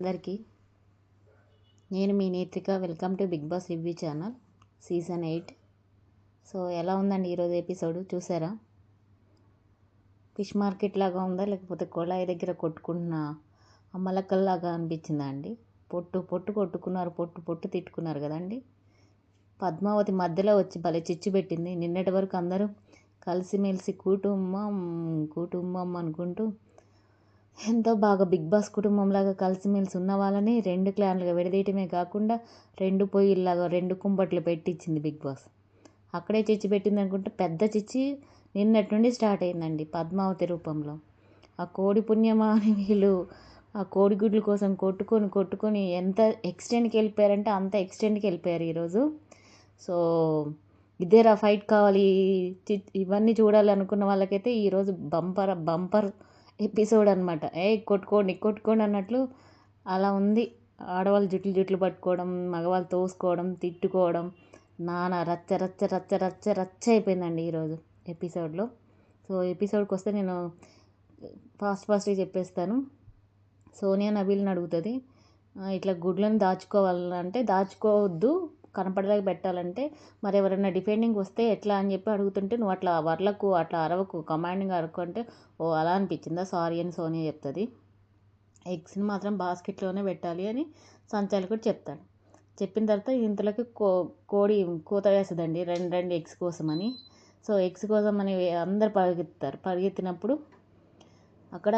అందరికీ నేను మీ Netrika. Welcome to Bigg Boss review channel season 8. So ఎలా ఉందండి ఈరోజు ఎపిసోడ్ చూసారా? ఫిష్ మార్కెట్ లాగా ఉందా, లేకపోతే కొళాయి దగ్గర కొట్టుకుంటున్న అమ్మలక్కల్లాగా అనిపించిందా అండి? పొట్టు పొట్టు కొట్టుకున్నారు, పొట్టు పొట్టు తిట్టుకున్నారు కదండి. పద్మావతి మధ్యలో వచ్చి భలే చిచ్చు పెట్టింది. నిన్నటి వరకు అందరూ కలిసిమెలిసి కుటుంబం కుటుంబం అనుకుంటూ ఎంతో బాగా బిగ్ బాస్ కుటుంబంలాగా కలిసిమెలిసి ఉన్న వాళ్ళని 2 క్లాన్లుగా విడదీయటమే కాకుండా 2 పొయ్యిల్లాగా 2 కుంపట్లు పెట్టించింది బిగ్ బాస్. అక్కడే చిచ్చి పెట్టింది అనుకుంటే పెద్ద చిచ్చి నిన్నటి నుండి స్టార్ట్ అయిందండి పద్మావతి రూపంలో. ఆ కోడి పుణ్యమా అని వీళ్ళు ఆ కోడిగుడ్ల కోసం కొట్టుకొని ఎంత ఎక్స్టెండ్కి వెళ్ళిపోయారంటే అంత ఎక్స్టెండ్కి వెళ్ళిపోయారు ఈరోజు. సో ఇదేరా ఫైట్ కావాలి, ఇవన్నీ చూడాలి అనుకున్న వాళ్ళకైతే ఈరోజు బంపర్ ఎపిసోడ్ అనమాట. కొట్టుకోండి అన్నట్లు అలా ఉంది. ఆడవాళ్ళు జుట్లు పట్టుకోవడం, మగవాళ్ళు తోసుకోవడం, తిట్టుకోవడం, రచ్చ రచ్చ రచ్చ రచ్చ రచ్చ అయిపోయిందండి ఈరోజు ఎపిసోడ్లో. సో ఎపిసోడ్కి వస్తే నేను ఫాస్ట్గా చెప్పేస్తాను. సోనియా నబీల్ని అడుగుతుంది, ఇట్లా గుడ్లను దాచుకోవాలంటే దాచుకోవద్దు, కనపడలేక పెట్టాలంటే మరి ఎవరైనా డిఫెండింగ్ వస్తే ఎట్లా అని చెప్పి అడుగుతుంటే నువ్వు అట్లా వర్లకు అట్లా అరవకు, కమాండింగ్ అరకు అంటే ఓ అలా అనిపించిందా సారీ అని సోనియా చెప్తుంది. ఎగ్స్ని మాత్రం బాస్కెట్లోనే పెట్టాలి అని సంచాలకుడు చెప్తాడు. చెప్పిన తర్వాత ఇంతలోకి కోడి కూత వేస్తుందండి, రెండు ఎగ్స్ కోసమని. సో ఎగ్స్ కోసం అని అందరు పరిగెత్తినప్పుడు అక్కడ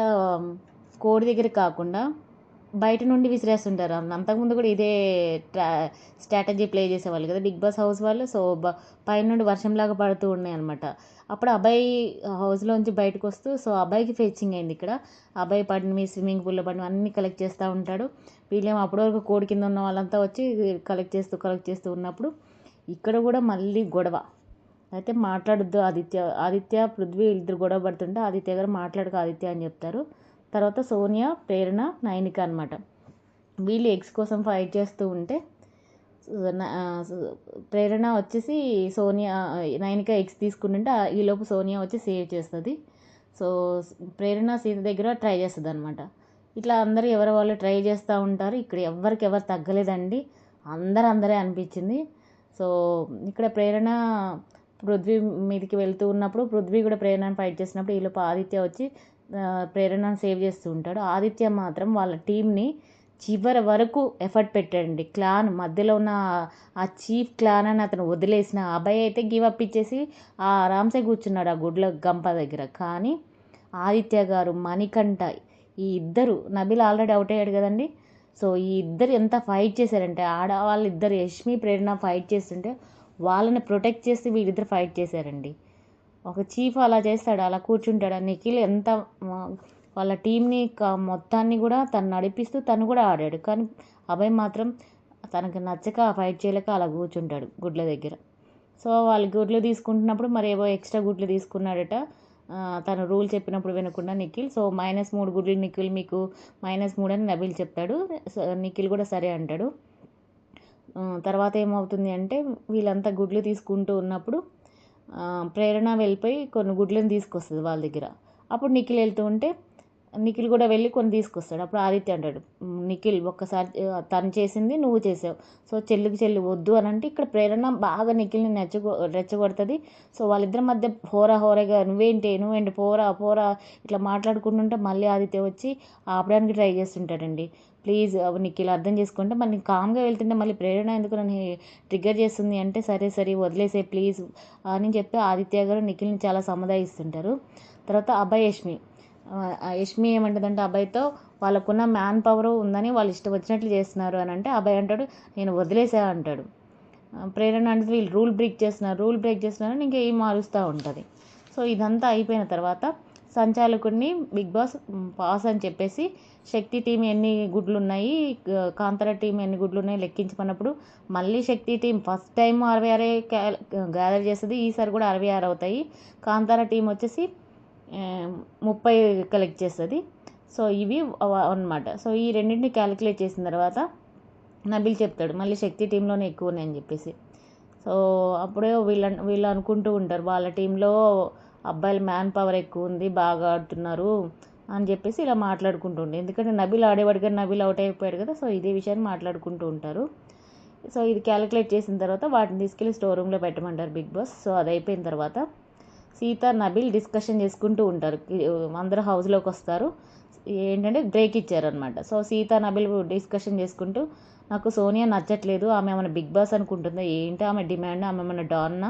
కోడి దగ్గర కాకుండా బయట నుండి విసిరేస్తుంటారు. అంతకుముందు కూడా ఇదే స్ట్రాటజీ ప్లే చేసేవాళ్ళు కదా బిగ్ బాస్ హౌస్ వాళ్ళు. సో పైనుండి వర్షంలాగా పడుతూ ఉన్నాయి అనమాట. అప్పుడు అబ్బాయి హౌస్లోంచి బయటకు వస్తూ సో అబ్బాయికి ఫెచ్చింగ్ అయింది ఇక్కడ. అబ్బాయి పడినవి, స్విమ్మింగ్ పూల్లో పడినవి అన్నీ కలెక్ట్ చేస్తూ ఉంటాడు. వీళ్ళేమో అప్పటి వరకు కోడి కింద ఉన్న వాళ్ళంతా వచ్చి కలెక్ట్ చేస్తూ ఉన్నప్పుడు ఇక్కడ కూడా మళ్ళీ గొడవ. అయితే మాట్లాడొద్దు ఆదిత్య పృథ్వీ ఇద్దరు గొడవ పడుతుంటే ఆదిత్య గారు మాట్లాడక ఆదిత్య అని చెప్తారు. తర్వాత సోనియా, ప్రేరణ, నైనిక అనమాట. వీళ్ళు ఎగ్స్ కోసం ఫైట్ చేస్తూ ఉంటే ప్రేరణ వచ్చేసి నైనిక ఎగ్స్ తీసుకుంటుంటే ఈలోపు సోనియా వచ్చి సేవ్ చేస్తుంది. సో ప్రేరణ సీత దగ్గర ట్రై చేస్తుంది అనమాట. ఇట్లా అందరూ ఎవరి వాళ్ళు ట్రై చేస్తూ ఉంటారు. ఇక్కడ ఎవరు తగ్గలేదండి, అందరే అనిపించింది. సో ఇక్కడ ప్రేరణ పృథ్వీ మీదకి వెళ్తూ ఉన్నప్పుడు పృథ్వీ కూడా ప్రేరణను ఫైట్ చేసినప్పుడు ఈలోపు ఆదిత్య వచ్చి ప్రేరణను సేవ్ చేస్తూ ఉంటాడు. ఆదిత్య మాత్రం వాళ్ళ టీంని చివరి వరకు ఎఫర్ట్ పెట్టాడండి. క్లాన్ మధ్యలో ఉన్న ఆ చీఫ్ క్లాన్ అని అతను వదిలేసిన అభయ్ అయితే గివ్ అప్ ఇచ్చేసి ఆరామ్సే కూర్చున్నాడు ఆ గుడ్ల గంప దగ్గర. కానీ ఆదిత్య గారు, మణికంఠ, ఈ ఇద్దరు, నబీల్ ఆల్రెడీ అవుట్ అయ్యాడు కదండి. సో ఈ ఇద్దరు ఎంత ఫైట్ చేశారంటే ఆడవాళ్ళు ఇద్దరు యష్మి, ప్రేరణ ఫైట్ చేస్తుంటే వాళ్ళని ప్రొటెక్ట్ చేసి వీళ్ళిద్దరు ఫైట్ చేశారండి. ఒక చీఫ్ అలా చేస్తాడు, అలా కూర్చుంటాడు. నిఖిల్ ఎంత వాళ్ళ టీంని మొత్తాన్ని కూడా తను నడిపిస్తూ తను కూడా ఆడాడు. కానీ అభయ్ మాత్రం తనకు నచ్చక ఫైట్ చేయలేక అలా కూర్చుంటాడు గుడ్ల దగ్గర. సో వాళ్ళు గుడ్లు తీసుకుంటున్నప్పుడు మరి ఏవో ఎక్స్ట్రా గుడ్లు తీసుకున్నాడట తను రూల్ చెప్పినప్పుడు వినకుండా నిఖిల్. సో -3 గుడ్లు నిఖిల్, మీకు -3 అని నబీల్ చెప్తాడు. నిఖిల్ కూడా సరే అంటాడు. తర్వాత ఏమవుతుంది అంటే వీళ్ళంతా గుడ్లు తీసుకుంటూ ఉన్నప్పుడు ప్రేరణ వెళ్ళిపోయి కొన్ని గుడ్లను తీసుకొస్తుంది వాళ్ళ దగ్గర. అప్పుడు నిఖిల్ వెళ్తూ ఉంటే నిఖిల్ కూడా వెళ్ళి కొన్ని తీసుకొస్తాడు. అప్పుడు ఆదిత్య అంటాడు, నిఖిల్ ఒక్కసారి తను చేసింది నువ్వు చేసావు, సో చెల్లి వద్దు అని అంటే ఇక్కడ ప్రేరణ బాగా నిఖిల్ని రెచ్చగొడుతుంది. సో వాళ్ళిద్దరి మధ్య హోరాగా నువ్వేంటి పోరా ఇట్లా మాట్లాడుకుంటుంటే మళ్ళీ ఆదిత్య వచ్చి ఆపడానికి ట్రై చేస్తుంటాడండి. ప్లీజ్ నిఖిల్ అర్థం చేసుకుంటే మళ్ళీ కామ్గా వెళ్తుంటే మళ్ళీ ప్రేరణ ఎందుకు నన్ను ట్రిగ్గర్ చేస్తుంది అంటే సరే వదిలేసే ప్లీజ్ అని చెప్పి ఆదిత్య గారు నిఖిల్ని చాలా సముదాయిస్తుంటారు. తర్వాత అభయ్, యష్మి ఏమంటుందంటే అబ్బాయితో వాళ్ళకున్న మ్యాన్ పవర్ ఉందని వాళ్ళు ఇష్టం వచ్చినట్లు చేస్తున్నారు అని అంటే అబ్బాయి అంటాడు నేను వదిలేసా అంటాడు. ప్రేరణ అంటే వీళ్ళు రూల్ బ్రేక్ చేస్తున్నారని ఇంకేం మారుస్తూ ఉంటుంది. సో ఇదంతా అయిపోయిన తర్వాత సంచాలకుడిని బిగ్ బాస్ పాస్ అని చెప్పేసి శక్తి టీం ఎన్ని గుడ్లు ఉన్నాయి, కాంతార టీం ఎన్ని గుడ్లు ఉన్నాయి లెక్కించమన్నప్పుడు మళ్ళీ శక్తి టీం ఫస్ట్ టైం 66 గ్యాదర్ చేస్తుంది. ఈసారి కూడా 66 అవుతాయి. కాంతార టీం వచ్చేసి 30 కలెక్ట్ చేస్తుంది. సో ఇవి అన్నమాట. సో ఈ రెండింటిని క్యాలిక్యులేట్ చేసిన తర్వాత నబీల్ చెప్తాడు మళ్ళీ శక్తి టీంలోనే ఎక్కువ ఉన్నాయని చెప్పేసి. సో అప్పుడే వీళ్ళు అనుకుంటూ ఉంటారు వాళ్ళ టీంలో అబ్బాయిల మ్యాన్ పవర్ ఎక్కువ ఉంది, బాగా ఆడుతున్నారు, అని చెప్పేసి ఇలా మాట్లాడుకుంటుండే. ఎందుకంటే నబీల్ ఆడేవాడు కానీ నబీల్ అవుట్ అయిపోయాడు కదా, సో ఇదే విషయాన్ని మాట్లాడుకుంటూ ఉంటారు. సో ఇది క్యాలిక్యులేట్ చేసిన తర్వాత వాటిని తీసుకెళ్ళి స్టోర్ రూమ్లో పెట్టమంటారు బిగ్ బాస్. సో అది అయిపోయిన తర్వాత సీత నబీల్ డిస్కషన్ చేసుకుంటూ ఉంటారు. అందరూ హౌస్లోకి వస్తారు. ఏంటంటే బ్రేక్ ఇచ్చారనమాట. సో సీత నబీల్ డిస్కషన్ చేసుకుంటూ, నాకు సోనియా నచ్చట్లేదు, ఆమె ఏమైనా బిగ్ బాస్ అనుకుంటుందా ఏంటి, ఆమె డిమాండ్, ఆమె ఏమైనా డాన్నా,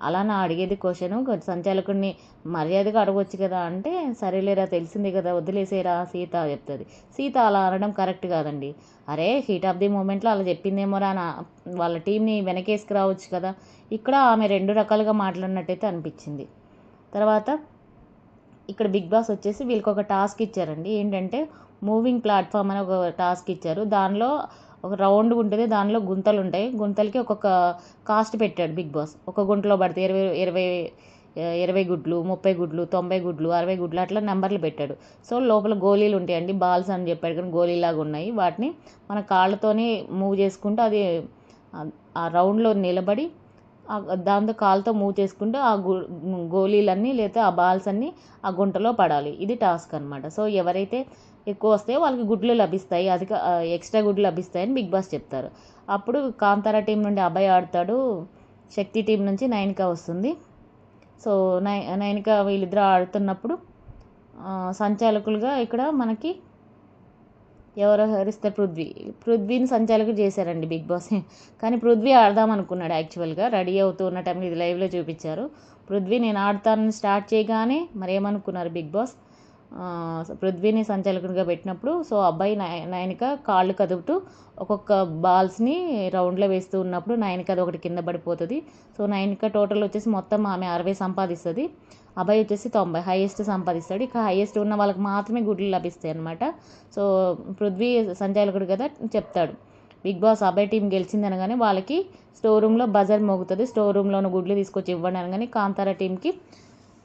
అలా నా అడిగేది క్వశ్చను, సంచాలకుడిని మర్యాదగా అడగవచ్చు కదా అంటే, సరేలేరా తెలిసింది కదా వదిలేసేరా సీత చెప్తుంది. సీత అలా అనడం కరెక్ట్ కాదండి. అరే హీట్ ఆఫ్ ది మూమెంట్లో అలా చెప్పిందేమోరా వాళ్ళ టీంని వెనకేసుకురావచ్చు కదా. ఇక్కడ ఆమె రెండు రకాలుగా మాట్లాడినట్టయితే అనిపించింది. తర్వాత ఇక్కడ బిగ్ బాస్ వచ్చేసి వీళ్ళకి ఒక టాస్క్ ఇచ్చారండి. ఏంటంటే మూవింగ్ ప్లాట్ఫామ్ అని ఒక టాస్క్ ఇచ్చారు. దానిలో ఒక రౌండ్ ఉంటుంది, దానిలో గుంతలు ఉంటాయి. గుంతలకి ఒక్కొక్క కాస్ట్ పెట్టాడు బిగ్ బాస్. ఒక గుంటలో పడితే 20 గుడ్లు, 30 గుడ్లు, 90 గుడ్లు, 60 గుడ్లు అట్లా నెంబర్లు పెట్టాడు. సో లోపల గోళీలు ఉంటాయండి, బాల్స్ అని చెప్పాడు కానీ గోళీలాగా ఉన్నాయి. వాటిని మన కాళ్ళతోనే మూవ్ చేసుకుంటూ అది ఆ రౌండ్లో నిలబడి దాంతో కాలుతో మూవ్ చేసుకుంటూ ఆ గోళీలన్నీ లేదా ఆ బాల్స్ అన్నీ ఆ గుంటలో పడాలి. ఇది టాస్క్ అనమాట. సో ఎవరైతే ఎక్కువ వస్తాయో వాళ్ళకి గుడ్లు లభిస్తాయి, అధిక ఎక్స్ట్రా గుడ్లు లభిస్తాయని బిగ్ బాస్ చెప్తారు. అప్పుడు కాంతారా టీం నుండి అభయ్ ఆడతాడు, శక్తి టీం నుంచి నైనిక వస్తుంది. సో నైనిక వీళ్ళిద్దరూ ఆడుతున్నప్పుడు సంచాలకులుగా ఇక్కడ మనకి ఎవరు హరిస్తారు, పృథ్వీని సంచాలకులు చేశారండి బిగ్ బాస్. కానీ పృథ్వీ ఆడదాం అనుకున్నాడు యాక్చువల్గా, రెడీ అవుతూ ఉన్న టైంలో ఇది లైవ్లో చూపించారు. పృథ్వీ నేను ఆడతానని స్టార్ట్ చేయగానే మరేమనుకున్నారు బిగ్ బాస్, పృథ్వీని సంచాలకునిగా పెట్టినప్పుడు సో అబ్బాయి నయనిక కాళ్ళు కదుపుతూ ఒక్కొక్క బాల్స్ని రౌండ్లో వేస్తూ ఉన్నప్పుడు నయనిక అది ఒకటి కింద పడిపోతుంది. సో నయనిక టోటల్ వచ్చేసి మొత్తం ఆమె 60 సంపాదిస్తుంది, అబ్బాయి వచ్చేసి 90 హైయెస్ట్ సంపాదిస్తాడు. ఇక హైయెస్ట్ ఉన్న వాళ్ళకి మాత్రమే గుడ్లు లభిస్తాయి అనమాట. సో పృథ్వీ సంచాలకుడు కదా చెప్తాడు, బిగ్ బాస్ అబ్బాయి టీం గెలిచింది అనగానే వాళ్ళకి స్టోర్ రూమ్లో బజర్ మోగుతుంది, స్టోర్ రూమ్లో ఉన్న గుడ్లు తీసుకొచ్చి ఇవ్వండి అనగానే కాంతారా టీంకి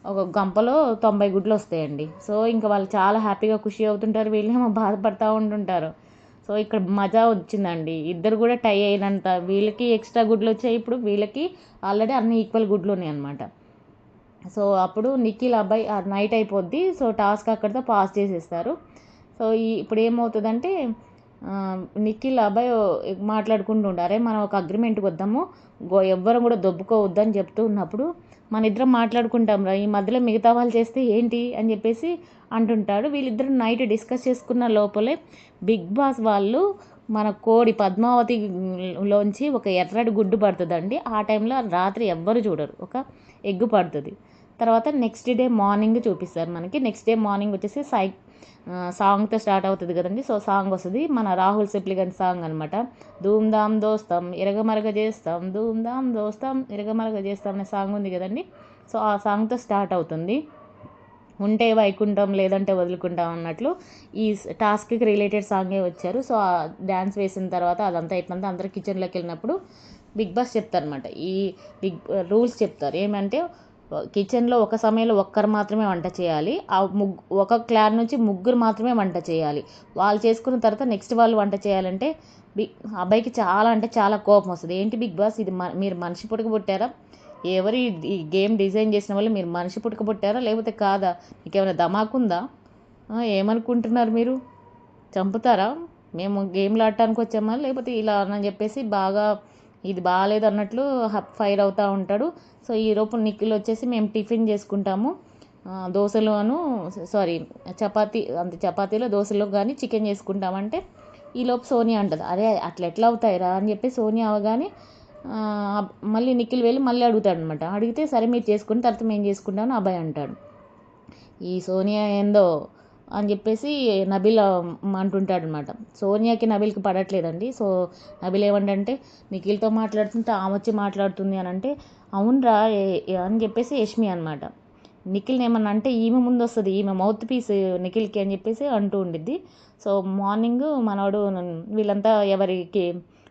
ఒక గంపలో 90 గుడ్లు వస్తాయండి. సో ఇంకా వాళ్ళు చాలా హ్యాపీగా ఖుషి అవుతుంటారు, వీళ్ళేమో బాధపడతా ఉంటుంటారు. సో ఇక్కడ మజా వచ్చిందండి, ఇద్దరు కూడా టై అయినంత, వీళ్ళకి ఎక్స్ట్రా గుడ్లు వచ్చాయి, ఇప్పుడు వీళ్ళకి ఆల్రెడీ అన్ని ఈక్వల్ గుడ్లు ఉన్నాయి అనమాట. సో అప్పుడు నిఖిల్ అబ్బాయి నైట్ అయిపోద్ది, సో టాస్క్ అక్కడితో పాస్ చేసేస్తారు. సో ఇప్పుడు ఏమవుతుందంటే నిఖిల్ అబ్బాయి మాట్లాడుకుంటూ ఉండారే మనం ఒక అగ్రిమెంట్కి వద్దాము, ఎవ్వరం కూడా దొబ్బుకోవద్దని చెప్తూ ఉన్నప్పుడు మన ఇద్దరం మాట్లాడుకుంటాం రా, ఈ మధ్యలో మిగతా వాళ్ళు చేస్తే ఏంటి అని చెప్పేసి అంటుంటాడు. వీళ్ళిద్దరు నైట్ డిస్కస్ చేసుకున్న లోపలే బిగ్ బాస్ వాళ్ళు మన కోడి పద్మావతిలోంచి ఒక ఎర్రటి గుడ్డు పడుతుందండి. ఆ టైంలో రాత్రి ఎవ్వరు చూడరు, ఒక ఎగ్గు పడుతుంది. తర్వాత నెక్స్ట్ డే మార్నింగ్ చూపిస్తారు మనకి. నెక్స్ట్ డే మార్నింగ్ వచ్చేసి సాంగ్తో స్టార్ట్ అవుతుంది కదండి. సో సాంగ్ వస్తుంది, మన రాహుల్ సిప్లిగన్ సాంగ్ అనమాట. ధూమ్ ధామ్ దోస్తాం ఇరగమరగ చేస్తాం, ధూమ్ ధామ్ దోస్తాం ఇరగమరగ చేస్తాం అనే సాంగ్ ఉంది కదండి. సో ఆ సాంగ్తో స్టార్ట్ అవుతుంది. ఉంటే వైకుంఠం లేదంటే వదులుకుంటాం అన్నట్లు ఈ టాస్క్కి రిలేటెడ్ సాంగే వచ్చారు. సో ఆ డ్యాన్స్ వేసిన తర్వాత అదంతా అయిపోయింది, అందరూ కిచెన్లోకి వెళ్ళినప్పుడు బిగ్ బాస్ చెప్తారనమాట, ఈ రూల్స్ చెప్తారు. ఏమంటే కిచెన్లో ఒక సమయంలో ఒక్కరు మాత్రమే వంట చేయాలి, ఆ ఒక క్లాన్ నుంచి ముగ్గురు మాత్రమే వంట చేయాలి. వాళ్ళు చేసుకున్న తర్వాత నెక్స్ట్ వాళ్ళు వంట చేయాలంటే అబ్బాయికి చాలా అంటే చాలా కోపం వస్తుంది. ఏంటి బిగ్ బాస్ ఇది మీరు మనిషి పుట్టుక పుట్టారా, ఎవరు ఈ గేమ్ డిజైన్ చేసిన వాళ్ళు మీరు మనిషి పుట్టుక పుట్టారా లేకపోతే కాదా, మీకు ఏమైనా ధమాకుందా, ఏమనుకుంటున్నారు మీరు, చంపుతారా, మేము గేమ్లు ఆడటానికి వచ్చామా లేకపోతే ఇలా అని చెప్పేసి బాగా ఇది బాగాలేదు అన్నట్లు ఫైర్ అవుతూ ఉంటాడు. సో ఈలోపు నిఖిల్ వచ్చేసి మేము టిఫిన్ చేసుకుంటాము, దోశలోను చపాతీలో దోశలో కానీ చికెన్ చేసుకుంటామంటే ఈలోపు సోనియా అంటుంది, అరే అట్లా ఎట్లా అవుతాయిరా అని చెప్పి సోనియా అవగానే మళ్ళీ నిఖిల్ వెళ్ళి మళ్ళీ అడుగుతాడు అనమాట. అడిగితే సరే మీరు చేసుకున్న తర్వాత మేము చేసుకుంటామని అబ్బాయి అంటాడు. ఈ సోనియా ఏందో అని చెప్పేసి నబీల్ అంటుంటాడు అనమాట. సోనియాకి నబీల్కి పడట్లేదండి. సో నబీల్ ఏమంటే నిఖిల్తో మాట్లాడుతుంటే ఆమె వచ్చి మాట్లాడుతుంది అని అంటే, అవునరా అని చెప్పేసి యష్మి అనమాట. నిఖిల్ని ఏమన్నా అంటే ఈమె ముందు వస్తుంది, ఈమె మౌత్ పీస్ నిఖిల్కి అని చెప్పేసి అంటూ ఉండిద్ది. సో మార్నింగ్ మనోడు వీళ్ళంతా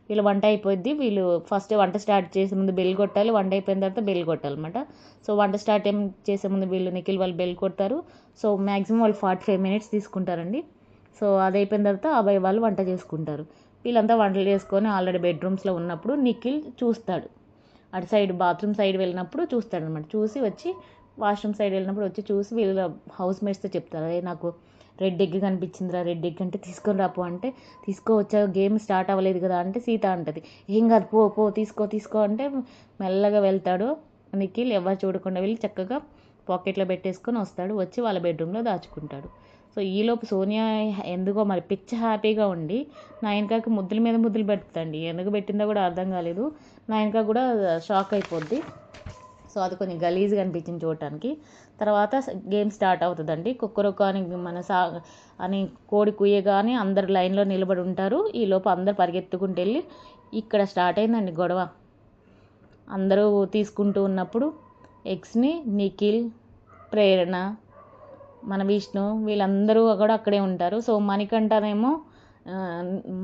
వీళ్ళ వంట అయిపోద్ది, వీళ్ళు ఫస్ట్ వంట స్టార్ట్ చేసే ముందు బెల్ కొట్టాలి, వంట అయిపోయిన తర్వాత బెల్ కొట్టాలన్నమాట. సో వంట స్టార్ట్ చేసే ముందు వీళ్ళు నిఖిల్ వాళ్ళు బెల్ కొడతారు. సో మ్యాక్సిమం వాళ్ళు 45 మినిట్స్ తీసుకుంటారండి. సో అది అయిపోయిన తర్వాత అబ్బాయి వాళ్ళు వంట చేసుకుంటారు. వీళ్ళంతా వంటలు చేసుకొని ఆల్రెడీ బెడ్రూమ్స్లో ఉన్నప్పుడు నిఖిల్ చూస్తాడు, అటు సైడ్ బాత్రూమ్ సైడ్ వెళ్ళినప్పుడు చూస్తాడు అనమాట. చూసి వచ్చి వాష్రూమ్ సైడ్ వెళ్ళినప్పుడు వచ్చి చూసి వీళ్ళ హౌస్ మేట్స్తో చెప్తారు, అదే నాకు రెడ్ ఎగ్ కనిపించిందిరా, రెడ్ ఎగ్ అంటే తీసుకొని రాపో అంటే, తీసుకోవచ్చా గేమ్ స్టార్ట్ అవ్వలేదు కదా అంటే సీత అంటది, ఏం కాదు పో పో తీసుకో అంటే మెల్లగా వెళ్తాడు నిఖిల్. ఎవరు చూడకుండా వెళ్ళి చక్కగా పాకెట్లో పెట్టేసుకొని వస్తాడు, వచ్చి వాళ్ళ బెడ్రూమ్లో దాచుకుంటాడు. సో ఈలోపు సోనియా ఎందుకో మరి పిచ్చ హ్యాపీగా ఉండి నయనకకి ముద్దుల మీద ముద్దులు పెడుతుందండి. ఎందుకు పెట్టిందో కూడా అర్థం కాలేదు. నయనక కూడా షాక్ అయిపోద్ది. సో అది కొంచెం గలీజ్గా అనిపించింది చూడటానికి. తర్వాత గేమ్ స్టార్ట్ అవుతుందండి. కుక్కరొక్క అని అని కోడి కుయ్యగానే అందరు లైన్లో నిలబడి ఉంటారు. ఈలోపు అందరు పరిగెత్తుకుంటూ వెళ్ళి ఇక్కడ స్టార్ట్ అయిందండి గొడవ. అందరూ తీసుకుంటూ ఉన్నప్పుడు ఎగ్స్ని నిఖిల్, ప్రేరణ, మన విష్ణు వీళ్ళందరూ కూడా అక్కడే ఉంటారు. సో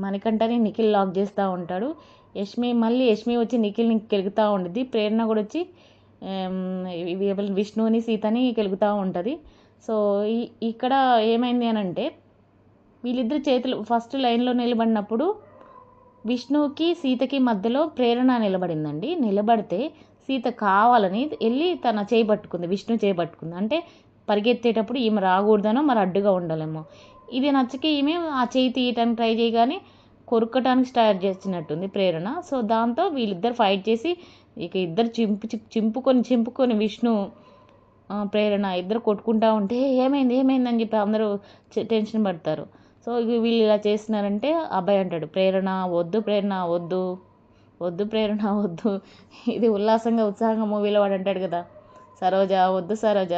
మణికంఠని నిఖిల్ లాక్ చేస్తూ ఉంటాడు. యష్మి వచ్చి నిఖిల్ని కెలుగుతూ ఉంటుంది. ప్రేరణ కూడా వచ్చి విష్ణుని సీతని కెలుగుతూ ఉంటుంది. సో ఇక్కడ ఏమైంది అని అంటే వీళ్ళిద్దరు చేతులు ఫస్ట్ లైన్లో నిలబడినప్పుడు విష్ణుకి సీతకి మధ్యలో ప్రేరణ నిలబడిందండి. నిలబడితే సీత కావాలని వెళ్ళి తన చేయి పట్టుకుంది, విష్ణు చేయి పట్టుకుంది. అంటే పరిగెత్తేటప్పుడు ఈమె రాకూడదనో మరి అడ్డుగా ఉండాలేమో. ఇది నచ్చకి ఈమె ఆ చేయి తీయటానికి ట్రై చేయగానే కొరుక్కటానికి స్టార్ట్ చేసినట్టుంది ప్రేరణ. సో దాంతో వీళ్ళిద్దరు ఫైట్ చేసి ఇక ఇద్దరు చింపుకొని విష్ణు ప్రేరణ ఇద్దరు కొట్టుకుంటా ఉంటే ఏమైంది అని చెప్పి అందరూ టెన్షన్ పడతారు. సో వీళ్ళు ఇలా చేస్తున్నారంటే అబ్బాయి అంటాడు, ప్రేరణ వద్దు ప్రేరణ వద్దు. ఇది ఉత్సాహంగా మూవీలో వాడు అంటాడు కదా, సరోజ వద్దు సరోజ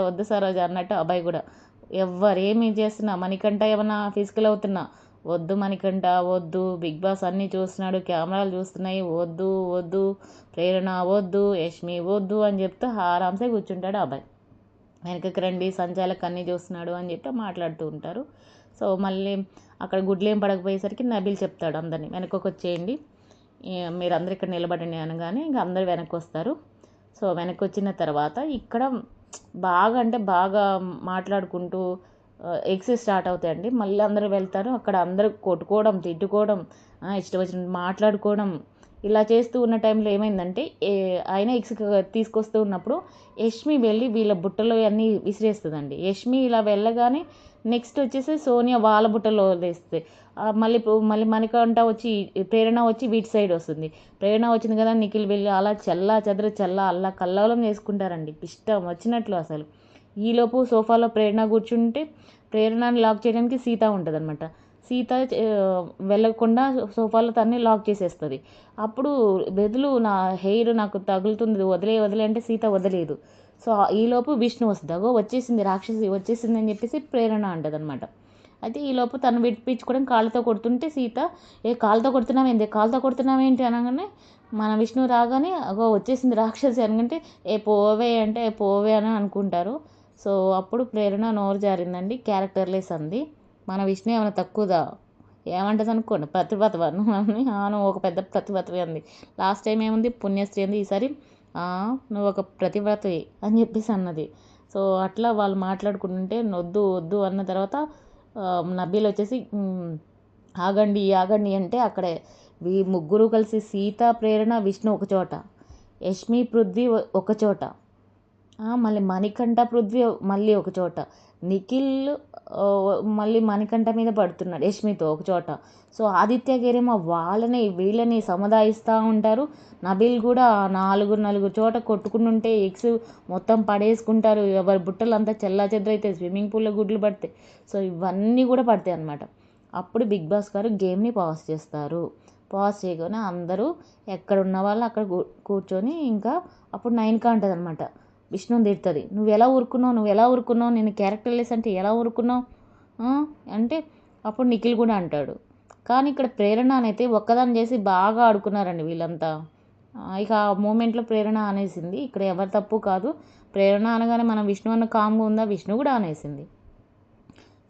వద్దు సరోజ అన్నట్టు అబ్బాయి కూడా ఎవరేమి చేస్తున్నా మణికంఠ ఏమన్నా ఫిజికల్ అవుతున్నా వద్దు మణికంఠ వద్దు, బిగ్ బాస్ అన్నీ చూస్తున్నాడు, కెమెరాలు చూస్తున్నాయి, వద్దు ప్రేరణ వద్దు, యష్మి వద్దు అని చెప్తూ ఆరాంసే కూర్చుంటాడు అబ్బాయి. వెనకకి రండి సంచాలక్ అన్నీ చూస్తున్నాడు అని చెప్పి మాట్లాడుతూ ఉంటారు. సో మళ్ళీ అక్కడ గుడ్లేం పడకపోయేసరికి నబీల్ చెప్తాడు అందరినీ వెనక్కి వచ్చేయండి, మీరు అందరు ఇక్కడ నిలబడండి అనగానే ఇంకా అందరు వెనక్కి వస్తారు. సో వెనక్కి వచ్చిన తర్వాత ఇక్కడ బాగా మాట్లాడుకుంటూ ఎగ్స్ స్టార్ట్ అవుతాయండి. మళ్ళీ అందరూ వెళ్తారు. అక్కడ అందరూ కొట్టుకోవడం, తిట్టుకోవడం, ఇష్టం వచ్చినట్టు మాట్లాడుకోవడం ఇలా చేస్తూ ఉన్న టైంలో ఏమైందంటే ఆయన ఎగ్స్ తీసుకొస్తూ ఉన్నప్పుడు యష్మి వెళ్ళి వీళ్ళ బుట్టలో అన్నీ విసిరేస్తుందండి. యష్మి ఇలా వెళ్ళగానే నెక్స్ట్ వచ్చేసి సోనియా వాళ్ళ బుట్టలో వేస్తుంది. మళ్ళీ మణికంఠ వచ్చి ప్రేరణ వచ్చి వీటి సైడ్ వస్తుంది. ప్రేరణ వచ్చింది కదా నిఖిల్ వెళ్ళి అలా అలా కల్లోలం చేసుకుంటారండి ఇష్టం వచ్చినట్లు. అసలు ఈలోపు సోఫాలో ప్రేరణ కూర్చుంటే ప్రేరణని లాక్ చేయడానికి సీత ఉంటుంది అనమాట. సీత వెళ్ళకుండా సోఫాలో తన్ని లాక్ చేసేస్తుంది. అప్పుడు నా హెయిర్ నాకు తగులుతుంది వదిలే అంటే సీత వదిలేదు. సో ఈలోపు విష్ణు వస్తుంది, వచ్చేసింది రాక్షసి వచ్చేసింది అని చెప్పేసి ప్రేరణ అంటది అనమాట. అయితే ఈలోపు తను విడిపించుకోవడం కాళ్ళతో కొడుతుంటే సీత కాళ్ళతో కొడుతున్నావేంటి అనగానే మన విష్ణు రాగానే వచ్చేసింది రాక్షసి అనగంటే పోవే అని అనుకుంటారు. సో అప్పుడు ప్రేరణ నోరు జారిందండి, క్యారెక్టర్లెస్ అంది. మన విష్ణు ఏమైనా తక్కువదా ఏమంటుంది అనుకోండి, ప్రతిభతను నువ్వు ఒక పెద్ద ప్రతిభతవి అంది. లాస్ట్ టైం ఏముంది పుణ్యశ్రీ అంది, ఈసారి నువ్వు ఒక ప్రతిభతవి అని చెప్పేసి అన్నది. సో అట్లా వాళ్ళు మాట్లాడుకుంటుంటే వద్దు అన్న తర్వాత నబీల్ వచ్చేసి ఆగండి అంటే అక్కడే ముగ్గురు కలిసి సీత, ప్రేరణ, విష్ణు ఒక చోట, యష్మి, పృథ్వీ ఒక చోట, మళ్ళీ మణికంఠ, పృథ్వీ మళ్ళీ ఒక చోట, నిఖిల్ మళ్ళీ మణికంఠ మీద పడుతున్నాడు యష్మితో ఒక చోట. సో ఆదిత్య గారేమో వీళ్ళని సముదాయిస్తూ ఉంటారు. నబీల్ కూడా నలుగురు చోట కొట్టుకుంటుంటే ఎగ్స్ మొత్తం పడేసుకుంటారు. ఎవరి బుట్టలు అంతా చెల్లాచెదరైతే స్విమ్మింగ్ పూల్లో గుడ్లు పడతాయి. సో ఇవన్నీ కూడా పడతాయి అన్నమాట. అప్పుడు బిగ్ బాస్ గారు గేమ్ని పాజ్ చేస్తారు. పాజ్ చేయగానే అందరూ ఎక్కడ ఉన్న వాళ్ళు అక్కడ కూర్చొని ఇంకా అప్పుడు నయనక అంటుంది అనమాట, విష్ణుని తిడుతుంది, నువ్వు ఎలా ఊరుకున్నావు నేను క్యారెక్టర్లెస్ అంటే ఎలా ఊరుకున్నావు అంటే అప్పుడు నిఖిల్ కూడా అంటాడు. కానీ ఇక్కడ ప్రేరణ అయితే ఒక్కదాన్ని చేసి బాగా ఆడుకున్నారండి వీళ్ళంతా. ఇక ఆ మూమెంట్లో ప్రేరణ అనేసింది. ఇక్కడ ఎవరి తప్పు కాదు, ప్రేరణ అనగానే మనం విష్ణు అన్న కామ్గా ఉందా, విష్ణు కూడా అనేసింది.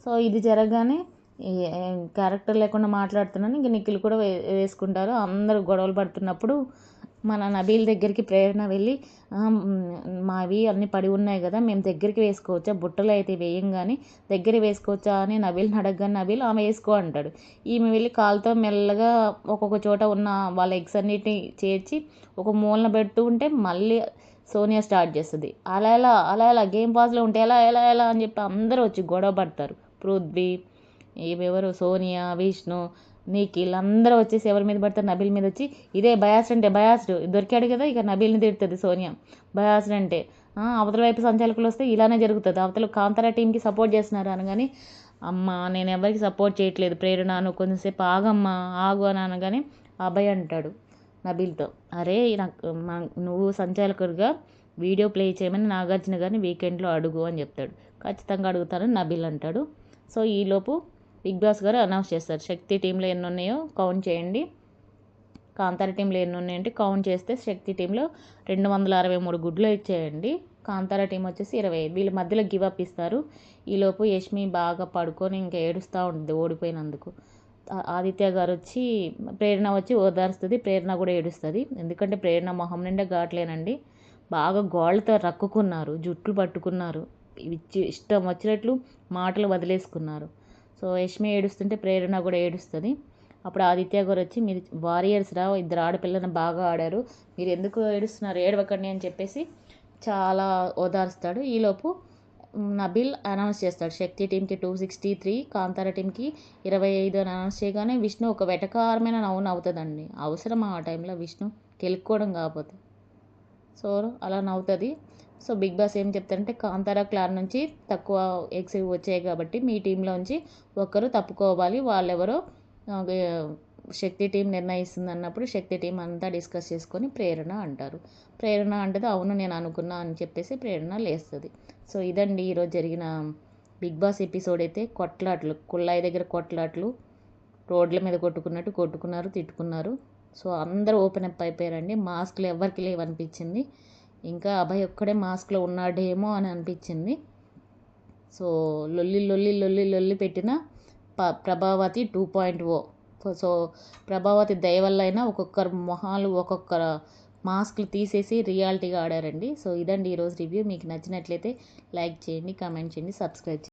సో ఇది జరగగానే క్యారెక్టర్ లేకుండా మాట్లాడుతున్నాను ఇంక నిఖిల్ కూడా వేసుకుంటారు. అందరూ గొడవలు పడుతున్నప్పుడు మన నబీల్ దగ్గరికి ప్రేరణ వెళ్ళి మావి అన్నీ పడి ఉన్నాయి కదా మేము దగ్గరికి వేసుకోవచ్చా, బుట్టలు అయితే వేయంగానే దగ్గర వేసుకోవచ్చా అని నబీల్ని అడగగానే నబీల్ ఆమె వేసుకో అంటాడు. ఈమె వెళ్ళి కాలుతో మెల్లగా ఒక్కొక్క చోట ఉన్న వాళ్ళ ఎగ్స్ అన్నిటిని చేర్చి ఒక మూలన పెడుతూ ఉంటే మళ్ళీ సోనియా స్టార్ట్ చేస్తుంది, అలా ఎలా గేమ్ పాజ్లో ఉంటే ఎలా అని చెప్పి అందరూ వచ్చి గొడవ పడతారు పృథ్వీ, ఎవరు సోనియా, విష్ణు, నిఖిల్ అందరూ వచ్చేసి ఎవరి మీద పడతారు, నబీల్ మీద వచ్చి ఇదే బయాస్డ్ అంటే బయాస్డ్ దొరికాడు కదా, ఇక నబీల్ని తిడుతుంది సోనియా. బయాస్డ్ అంటే అవతల వైపు సంచాలకులు వస్తే ఇలానే జరుగుతుంది. అవతల కాంతారా టీంకి సపోర్ట్ చేస్తున్నారు అనగాని, అమ్మ నేను ఎవరికి సపోర్ట్ చేయట్లేదు ప్రేరణ, నువ్వు కొంచెంసేపు ఆగమ్మా ఆగు అని అనగానే అభయ్ అంటాడు నబీల్తో, అరే నాకు నువ్వు సంచాలకుడిగా వీడియో ప్లే చేయమని నాగార్జున గారిని వీకెండ్లో అడుగు అని చెప్తాడు. ఖచ్చితంగా అడుగుతానని నబీల్ అంటాడు. సో ఈలోపు బిగ్ బాస్ గారు అనౌన్స్ చేస్తారు, శక్తి టీంలో ఎన్ని ఉన్నాయో కౌంట్ చేయండి, కాంతార టీంలో ఎన్ని ఉన్నాయంటే కౌంట్ చేస్తే శక్తి టీంలో 263 గుడ్లు ఇచ్చేయండి, కాంతార టీం వచ్చేసి 25. వీళ్ళ మధ్యలో గివ్ అప్ ఇస్తారు. ఈలోపు యష్మి బాగా పడుకొని ఇంకా ఏడుస్తూ ఉంటుంది ఓడిపోయినందుకు. ఆదిత్య గారు వచ్చి ప్రేరణ వచ్చి ఓదారుస్తుంది, ప్రేరణ కూడా ఏడుస్తుంది. ఎందుకంటే ప్రేరణ మొహం నిండా ఘాట్లేనండి, బాగా గోళ్ళతో రక్కుకున్నారు, జుట్లు పట్టుకున్నారు, ఇష్టం వచ్చినట్లు మాటలు వదిలేసుకున్నారు. సో యష్మి ఏడుస్తుంటే ప్రేరణ కూడా ఏడుస్తుంది. అప్పుడు ఆదిత్య గారు వచ్చి మీరు వారియర్స్ రా, ఇద్దరు ఆడపిల్లని బాగా ఆడారు, మీరు ఎందుకు ఏడుస్తున్నారు, ఏడవకండి అని చెప్పేసి చాలా ఓదారుస్తాడు. ఈలోపు నబీల్ అనౌన్స్ చేస్తాడు శక్తి టీంకి 263, కాంతార టీంకి 25 అని అనౌన్స్ చేయగానే విష్ణు ఒక వెటకారమైన నవ్వు నవ్వుతుందండి. అవసరం ఆ టైంలో విష్ణు గెలుక్కోవడం కాకపోతే. సో అలా నవ్వుతుంది. సో బిగ్ బాస్ ఏం చెప్తారంటే కాంతారా క్లాన్ నుంచి తక్కువ ఎగ్స్ వచ్చాయి కాబట్టి మీ టీంలోంచి ఒకరు తప్పుకోవాలి, వాళ్ళెవరో శక్తి టీం నిర్ణయిస్తుంది అన్నప్పుడు శక్తి టీం అంతా డిస్కస్ చేసుకొని ప్రేరణ అంటారు. ప్రేరణ అంటది అవును నేను అనుకున్నా అని చెప్పేసి ప్రేరణ లేస్తుంది. సో ఇదండి ఈరోజు జరిగిన బిగ్ బాస్ ఎపిసోడ్. అయితే కొట్లాట్లు, కుళ్ళాయి దగ్గర కొట్లాట్లు, రోడ్ల మీద కొట్టుకున్నారు, తిట్టుకున్నారు. సో అందరూ ఓపెన్ అప్ అయిపోయారండి. మాస్క్లు ఎవరికి లేవనిపించింది, ఇంకా అభయ్ ఒక్కడే మాస్క్లో ఉన్నాడేమో అని అనిపించింది. సో లొల్లి పెట్టిన ప్రభావతి 2.0. సో ప్రభావతి దయ వల్ల అయినా ఒక్కొక్కరు మొహాలు ఒక్కొక్కరు మాస్క్లు తీసేసి రియాలిటీగా ఆడారండి. సో ఇదండి ఈరోజు రివ్యూ. మీకు నచ్చినట్లయితే లైక్ చేయండి, కామెంట్ చేయండి, సబ్స్క్రైబ్ చేయండి.